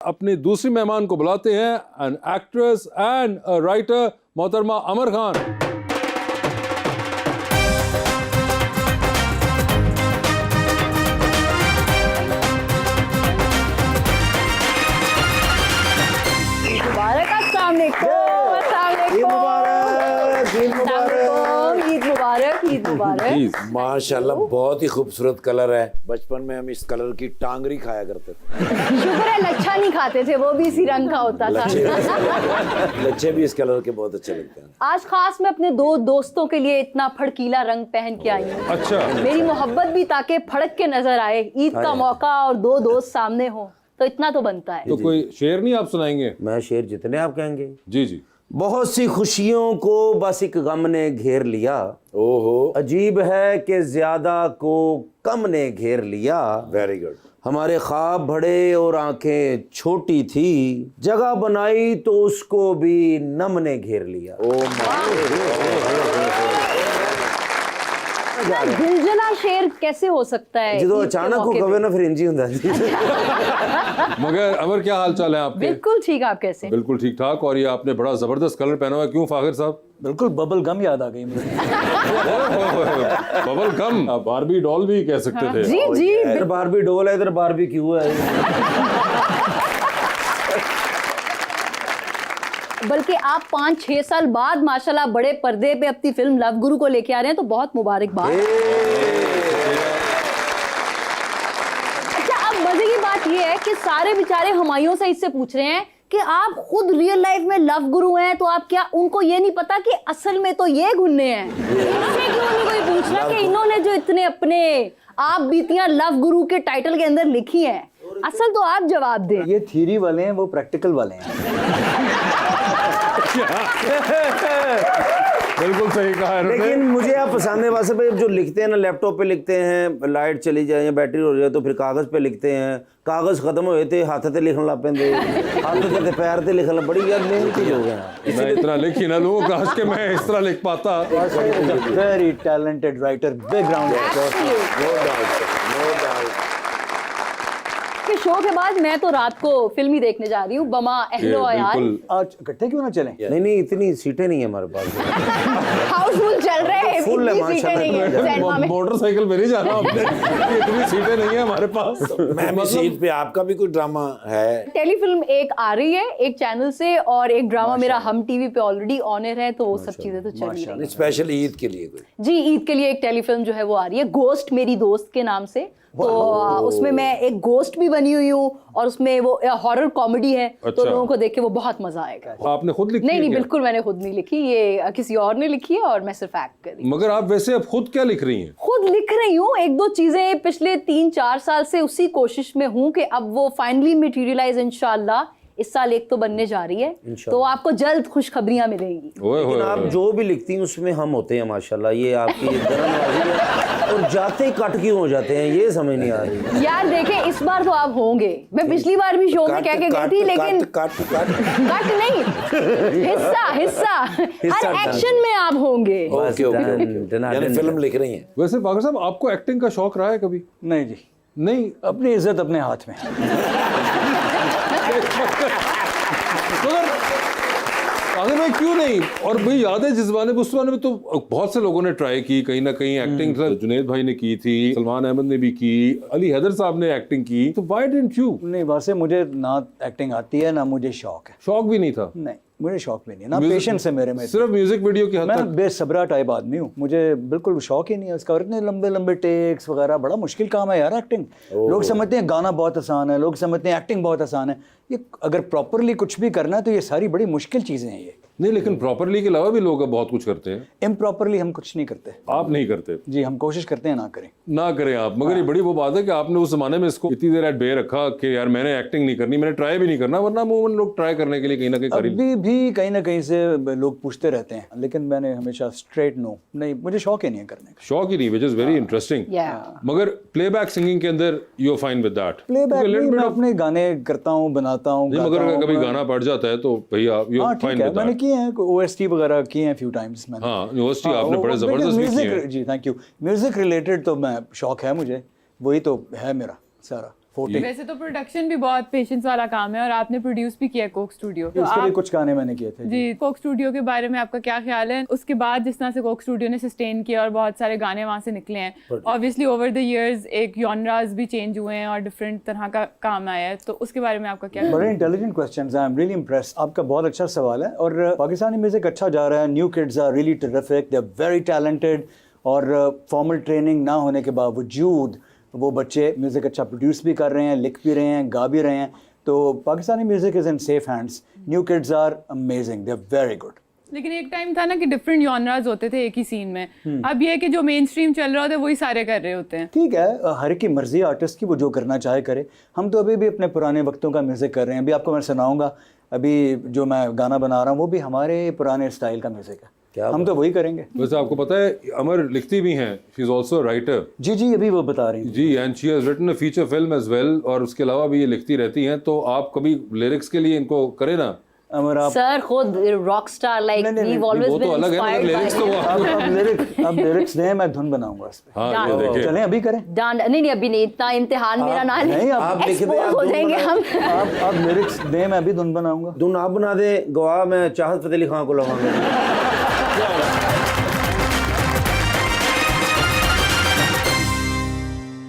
अपनी दूसरी मेहमान को बुलाते हैं, an actress and a writer, मोहतरमा अमर खान। ईद मुबारक। माशाल्लाह बहुत ही खूबसूरत कलर है। बचपन में हम इस कलर की टांगरी खाया करते थे। शुक्र है लच्छा नहीं खाते थे, वो भी इसी रंग का होता था। लच्छे भी इस कलर के बहुत अच्छे लगते हैं। आज खास मैं अपने दो दोस्तों के लिए इतना फड़कीला रंग पहन के आई हूँ। अच्छा, मेरी मोहब्बत भी ताकि फड़क के नजर आए। ईद का मौका और दो दोस्त सामने हो तो इतना तो बनता है। तो कोई शेर नहीं आप सुनाएंगे? मैं शेर जितने आप कहेंगे। जी जी। बहुत सी खुशियों को बस एक गम ने घेर लिया। ओहो, अजीब है कि ज्यादा को कम ने घेर लिया। Very good. हमारे ख्वाब बड़े और आंखें छोटी थी, जगह बनाई तो उसको भी नम ने घेर लिया। दिलजना शेर कैसे हो सकता है? जो अचानक को कवे ना फिर इंजी हुंदा जी। मगर अमर क्या हाल चाल है आपके? बिल्कुल ठीक, आप कैसे? बिल्कुल ठीक ठाक। और ये आपने बड़ा जबरदस्त कलर पहना हुआ है, क्यों फाखिर साहब? बिल्कुल बबल गम याद आ गई मुझे। बबल गम, बारबी डॉल भी कह सकते थे। जी जी। इधर बारबी डोल है, इधर बारबी क्यों है। बल्कि आप 5-6 साल बाद माशाल्लाह बड़े पर्दे पे अपनी फिल्म लव गुरु को लेके आ रहे हैं, तो बहुत मुबारकबाद। अच्छा, अब मजे की बात ये है कि सारे बेचारे हुमायूं से इससे पूछ रहे हैं कि आप खुद रियल लाइफ में लव गुरु हैं, तो आप क्या उनको ये नहीं पता कि असल में तो ये गुन्ने हैं? इनसे क्यों नहीं कोई पूछ रहा कि इन्होंने जो इतने अपने आप बीतियां लव गुरु के टाइटल के अंदर लिखी हैं, असल तो आप जवाब दें। ये थ्योरी वाले हैं, वो प्रैक्टिकल वाले हैं। बिल्कुल सही कहा है। लेकिन मुझे आप पसंद है वैसे भाई, जो लिखते हैं ना लैपटॉप पे लिखते हैं, लाइट चली जाए या बैटरी हो जाए तो फिर कागज पे लिखते हैं। कागज खत्म होए थे हाथ ते लिखन लग पेंदे, हाथ ते पैर ते लिखन लग, बड़ी यार मेहनती लोग हैं। मैं इतना लिख ही ना लूं काश के मैं इस तरह लिख पाता। Very talented writer, background. के शो के बाद मैं तो रात को फिल्म ही देखने जा रही हूँ, बमा अहलो अयाल। आज इकट्ठे क्यों ना चलें? नहीं इतनी सीटें नहीं है हमारे पास। हाउसफुल चल रहे हैं, फुल है इतनी सीटें नहीं है सिनेमा में। मोटरसाइकिल पे नहीं जाना आपने, इतनी सीटें नहीं है हमारे पास। मैं सीट पे, आपका भी कोई ड्रामा है? टेलीफिल्म एक आ रही है एक चैनल से, और एक ड्रामा मेरा हम टीवी पे ऑलरेडी ऑन एयर है, तो वो सब चीजें तो चल ही रही हैं। स्पेशल ईद के लिए कोई? जी, ईद के लिए एक टेलीफिल्म जो है वो आ रही है, गोस्ट मेरी दोस्त के नाम से। तो उसमें मैं एक गोस्ट भी बनी हुई हूँ, और उसमें वो हॉरर कॉमेडी है। अच्छा। तो लोगों को देख के वो बहुत मजा आएगा। आपने खुद लिखी? नहीं, क्या? बिल्कुल मैंने खुद नहीं लिखी, ये किसी और ने लिखी है और मैं सिर्फ एक्ट कर रही हूँ। मगर आप वैसे अब खुद क्या लिख रही हैं? खुद लिख रही हूँ, एक दो चीजें पिछले 3-4 साल से उसी कोशिश में हूँ कि अब वो फाइनली मटेरियलाइज इंशाल्लाह इस साल एक तो बनने जा रही है, तो आपको जल्द खुशखबरियां मिलेंगी। लेकिन आप जो भी लिखती हैं उसमें हम होते हैं माशाल्लाह। ये आपकी धर्मनवाजी है, और जाते कट क्यों हो जाते हैं ये समझ नहीं आ रही। यार देखें, इस बार तो आप होंगे। मैं पिछली बार भी शो में कह के गई थी, लेकिन कट नहीं, हिस्सा हर एक्शन में आप होंगे। यानी फिल्म लिख रही हैं? वैसे बागर साहब, आपको एक्टिंग का शौक रहा है कभी? नहीं जी, नहीं। अपनी इज्जत अपने हाथ में। अगर मैं क्यों नहीं, और भाई याद है जिस जमाने में, उस जमाने में तो बहुत से लोगों ने ट्राई की कहीं ना कहीं एक्टिंग। जुनैद भाई ने की थी, सलमान अहमद ने भी की, अली हैदर साहब ने एक्टिंग की, तो व्हाई डिडंट यू? नहीं, वैसे मुझे ना एक्टिंग आती है ना मुझे शौक है। शौक भी नहीं था? नहीं, मुझे शौक भी नहीं, ना पेशेंस है मेरे में। सिर्फ म्यूजिक वीडियो की हद मैं तक? बेसब्रा टाइप आदमी हूँ, मुझे बिल्कुल शौक ही नहीं है उसका। और इतने लंबे लंबे टेक्स वगैरह, बड़ा मुश्किल काम है यार एक्टिंग। लोग समझते हैं गाना बहुत आसान है, लोग समझते हैं एक्टिंग बहुत आसान है। ये अगर प्रॉपरली कुछ भी करना है तो ये सारी बड़ी मुश्किल चीज़ें हैं ये। नहीं, लेकिन प्रॉपरली के अलावा भी लोग अब बहुत कुछ करते हैं। इम्प्रॉपरली हम कुछ नहीं करते। आप नहीं करते? जी, हम कोशिश करते हैं ना करें। ना करें आप, मगर ये बड़ी वो बात है कि आपने उस जमाने में इसको इतनी देर एट बे रखा कि यार मैंने एक्टिंग नहीं करनी, मैंने ट्राई भी नहीं करना, वरना अमूमन लोग ट्राई करने के लिए कहीं ना कहीं कर ही। अभी भी कहीं ना कहीं से लोग पूछते रहते हैं, लेकिन मैंने हमेशा स्ट्रेट नो, नहीं, मुझे शौक ही नहीं है करने का। शौक ही नहीं, विच इज वेरी इंटरेस्टिंग। मगर प्लेबैक सिंगिंग के अंदर you are fine with that? Playback मैं अपने गाने करता हूँ, बनाता हूँ। मगर अगर कभी गाना पड़ जाता है तो भैया you are fine with that? मैंने किए हैं, OST वगैरह किए हैं फ्यू टाइम्स मैंने। हाँ, OST आपने बड़े जबरदस्त किए हैं। जी, थैंक यू। म्यूजिक रिलेटेड तो मैं शौक है मुझे, वही तो है मेरा सारा। वैसे तो प्रोडक्शन भी बहुत पेशेंस वाला काम है और आपने प्रोड्यूस भी किया कोक स्टूडियो। तो इसके लिए आप कुछ गाने मैंने किए थे जी कोक स्टूडियो के बारे में आपका क्या ख्याल है? उसके बाद जिस तरह से कोक स्टूडियो ने सस्टेन किया और बहुत सारे गाने वहाँ से निकले हैं, ऑब्वियसली ओवर द इयर्स एक जॉनरास भी चेंज हुए हैं और डिफरेंट तरह का काम आया है, तो उसके बारे में आपका क्या? बड़े intelligent questions, I am really impressed. आपका बहुत अच्छा सवाल है। और पाकिस्तानी म्यूजिक अच्छा जा रहा है, new kids are really terrific, they are very talented, और फॉर्मल ट्रेनिंग ना होने के बावजूद वो बच्चे म्यूज़िक अच्छा प्रोड्यूस भी कर रहे हैं, लिख भी रहे हैं, गा भी रहे हैं। तो Pakistani music is in safe hands. New kids are amazing, they are very good. लेकिन एक टाइम था ना कि डिफरेंट जॉनरास होते थे एक ही सीन में, अब ये है कि जो मेन स्ट्रीम चल रहा होता है वही सारे कर रहे होते हैं। ठीक है, हर एक की मर्जी आर्टिस्ट की, वो जो करना चाहे करे। हम तो अभी भी अपने पुराने वक्तों का म्यूज़िक कर रहे हैं। अभी आपको मैं सुनाऊंगा, अभी जो मैं गाना बना रहा हूँ वो भी हमारे पुराने स्टाइल का म्यूज़िक है। हम तो वही करेंगे। वैसे आपको पता है अमर लिखती भी हैं, शी इज आल्सो राइटर। जी अभी वो बता रही हैं जी, and she has written a feature film as well, और उसके अलावा भी ये लिखती रहती हैं। तो आप कभी लिरिक्स के लिए इनको करें ना। अमर आप सर खुद rock star like we always वो तो अलग है ना, लिरिक्स तो वो अब लिरिक्स दें, मैं धुन बनाऊंगा इस पे। हाँ ये देखिए, चलें अभी करें। नहीं अभी नहीं, इतना इम्तिहान मेरा ना नहीं, आप लिख दे, आप हो धुन जाएंगे हम। आप लिरिक्स दें, मैं अभी धुन बनाऊंगा। धुन आप बना दे, गवाह मैं चाहत फतेह अली खान को लगाऊंगा।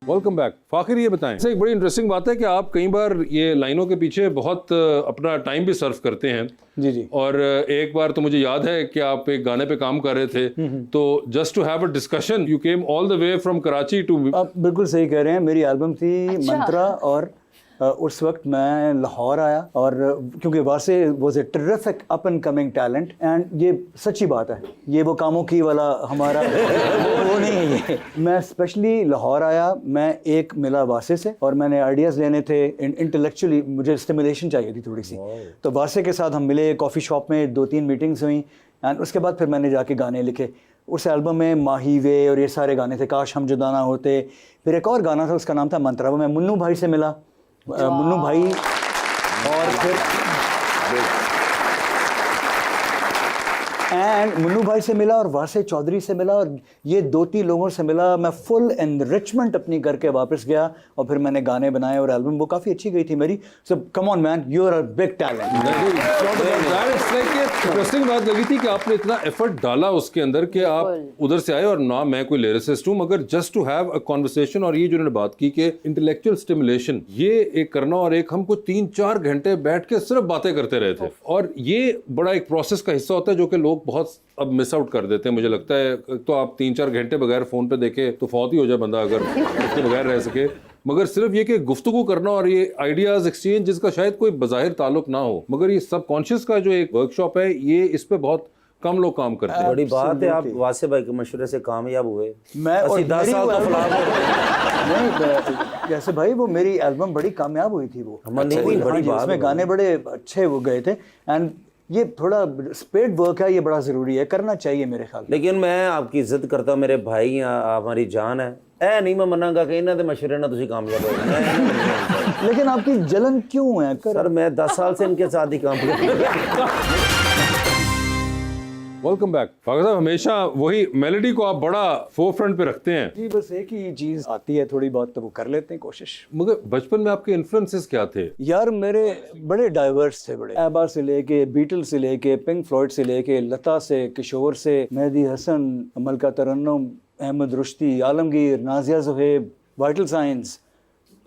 Welcome back. फाखिर ये बताएं, एक बड़ी इंटरेस्टिंग बात है कि आप कई बार ये लाइनों के पीछे बहुत अपना टाइम भी सर्व करते हैं। जी और एक बार तो मुझे याद है कि आप एक गाने पे काम कर रहे थे, तो just to have a discussion you came all the way from Karachi too. आप बिल्कुल सही कह रहे हैं। मेरी एल्बम थी मंत्रा, और उस वक्त मैं लाहौर आया, और क्योंकि वासे was a terrific up and coming talent, and ये सच्ची बात है, ये वो कामों की वाला हमारा वो नहीं है ये। मैं स्पेशली लाहौर आया, मैं एक मिला वासे से, और मैंने आइडियाज़ लेने थे, इंटेलेक्चुअली मुझे स्टिमुलेशन चाहिए थी थोड़ी सी। तो वासे के साथ हम मिले, कॉफ़ी शॉप में 2-3 मीटिंग्स हुई, एंड उसके बाद फिर मैंने जाके गाने लिखे। उस एल्बम में माही वे और ये सारे गाने थे, काश हम जुदा ना होते। फिर एक और गाना था, उसका नाम था मंत्रा। वो मैं मुन्नू भाई से मिला, मुन्नू भाई, और फिर मुन्नू भाई से मिला, और वासे चौधरी से मिला, और ये 2-3 लोगों से मिला। मैं फुल एनरिचमेंट अपनी करके वापस गया, और फिर मैंने गाने बनाए, और एल्बम वो काफ़ी अच्छी गई थी मेरी। So come on man, you are a big talent. Interesting बात लगी थी कि आपने इतना एफर्ट डाला उसके अंदर कि आप उधर से आए, और ना मैं कोई लिरिसिस्ट हूं, मगर just to have a conversation. और ये जो उन्होंने बात की कि इंटेलेक्चुअल स्टिमुलेशन, ये एक करना, और एक हमको 3-4 घंटे बैठ के सिर्फ बातें करते रहे थे। और ये बड़ा एक प्रोसेस का हिस्सा होता है जो कि लोग बहुत अब मिस आउट कर देते हैं। मुझे लगता है तो आप 3-4 घंटे बगैर फोन पे देखे तो फौत ही हो जाए बंदा, अगर उसके बगैर रह सके। मगर सिर्फ ये कि गुफ्तगू करना और ये आइडियाज एक्सचेंज, जिसका शायद कोई बज़ाहिर ताल्लुक ना हो, मगर ये सबकॉन्शियस का जो एक वर्कशॉप है, ये इस पे बहुत कम लोग काम करते हैं। बड़ी बात है, आप वासे भाई के मशवरे से कामयाब हुए। मैं और 10 साल तो फ्लॉप हो नहीं, जैसे भाई वो मेरी एल्बम बड़ी कामयाब हुई थी। वो बड़ी बात, उसमें गाने बड़े अच्छे वो गए थे, एंड ये थोड़ा स्पेड वर्क है, ये बड़ा ज़रूरी है, करना चाहिए मेरे ख्याल। लेकिन मैं आपकी इज्जत करता हूँ, मेरे भाई, हमारी जान है, ऐ नहीं मैं मनांगा कि इन्होंने मशवरे ना तुसी कामयाब हो। लेकिन आपकी जलन क्यों है? सर मैं 10 साल से इनके साथ ही काम कर रहा हूं। Welcome back. फागर साहब, हमेशा वही मेलोडी को आप बड़ा फोरफ्रंट पे रखते हैं। जी, बस एक ही चीज़ आती है थोड़ी बहुत, तो वो कर लेते हैं कोशिश। मगर बचपन में आपके इन्फ्लुएंसेस क्या थे? यार मेरे बड़े डाइवर्स थे, बड़े एबा से लेके, बीटल से लेके, पिंक फ्लॉयड से लेके, लता से, किशोर से, मेहदी हसन, मलका तरन्नुम, अहमद रुश्ती, आलमगीर, नाजिया ज़ुहैब, वाइटल साइंस,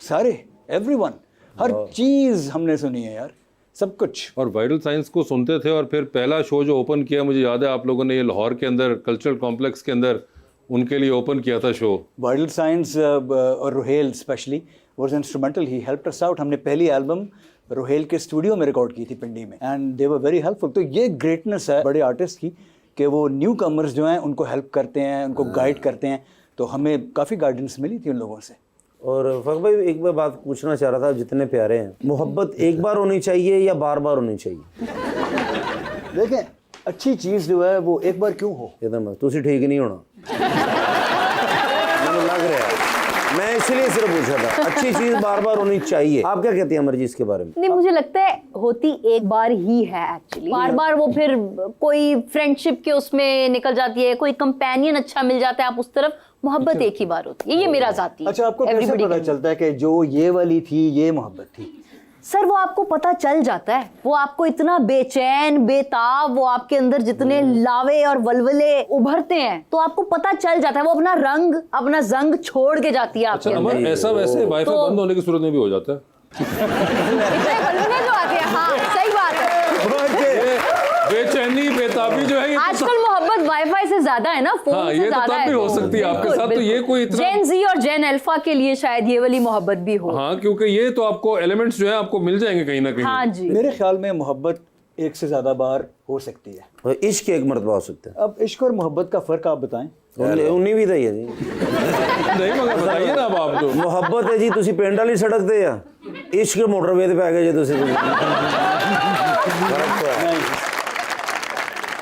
सारे, एवरीवन, हर चीज़ हमने सुनी है यार, सब कुछ। और वाइटल साइंस को सुनते थे, और फिर पहला शो जो ओपन किया, मुझे याद है आप लोगों ने ये लाहौर के अंदर कल्चरल कॉम्प्लेक्स के अंदर उनके लिए ओपन किया था शो। वाइटल साइंस और Rohel specially was instrumental, he helped us out. हमने पहली एल्बम रोहेल के स्टूडियो में रिकॉर्ड की थी पिंडी में, and they were very helpful. तो ये ग्रेटनेस है बड़े आर्टिस्ट की कि वो न्यू कमर्स जो हैं उनको हेल्प करते हैं, उनको गाइड करते हैं। तो हमें काफ़ी गाइडेंस मिली थी उन लोगों से। और फक भाई एक बार बात पूछना चाह रहा था, जितने प्यारे हैं, मोहब्बत एक बार होनी चाहिए या बार बार होनी चाहिए? देखें, अच्छी चीज़ जो है वो एक बार क्यों हो, एकदम तुसी ठीक नहीं होना। मुझे लग रहा है, मैं इसलिए इसलिए सिर्फ पूछा था। अच्छी चीज बार बार होनी चाहिए। आप क्या कहती हैं अमर जी इसके बारे में? नहीं, मुझे लगता है होती एक बार ही है एक्चुअली। बार बार वो फिर कोई फ्रेंडशिप के उसमें निकल जाती है, कोई कंपेनियन अच्छा मिल जाता है, आप उस तरफ, मोहब्बत एक ही बार होती है। ये मेरा जाती है। अच्छा, आपको कैसे Everybody पता can- चलता है कि जो ये वाली थी ये मोहब्बत थी? सर वो आपको पता चल जाता है, वो आपको इतना बेचैन बेताब, वो आपके अंदर जितने लावे और वलवले उभरते हैं तो आपको पता चल जाता है। वो अपना रंग अपना जंग छोड़ के जाती है आपके अच्छा अंदर। अमर, ऐसा वैसे वाईफाई तो- बंद होने की सूरत में भी हो जाता है। इतने वलवले जो आते हैं, हाँ सही बात है। बेचैनी बेताबी जो है ये तो आजकल मोहब्बत वाईफाई से ज्यादा है ना, फोन हाँ, से ये तो ज्यादा तब है। भी हो सकती है आपके साथ, तो ये कोई इतना- जेन जी और जेन अल्फा के लिए शायद ये वाली मोहब्बत भी हो। हाँ, क्योंकि ये तो आपको एलिमेंट्स जो है आपको मिल जाएंगे कहीं ना कहीं। हाँ जी। मेरे ख्याल में मोहब्बत एक से ज्यादा बार हो सकती है। और इश्क एक मरतबा हो सकता है। अब इश्क और मोहब्बत का फर्क आप बताएं। उन्नी भी दई है जी। नहीं मगर बताइए ना अब आप तो। ਮੁਹੱਬਤ ਹੈ ਜੀ ਤੁਸੀਂ ਪਿੰਡ ਵਾਲੀ ਸੜਕ ਤੇ ਆ ਇਸ਼ਕ ਮੋਟਰਵੇ ਤੇ ਪੈ ਗਏ ਜੇ ਤੁਸੀਂ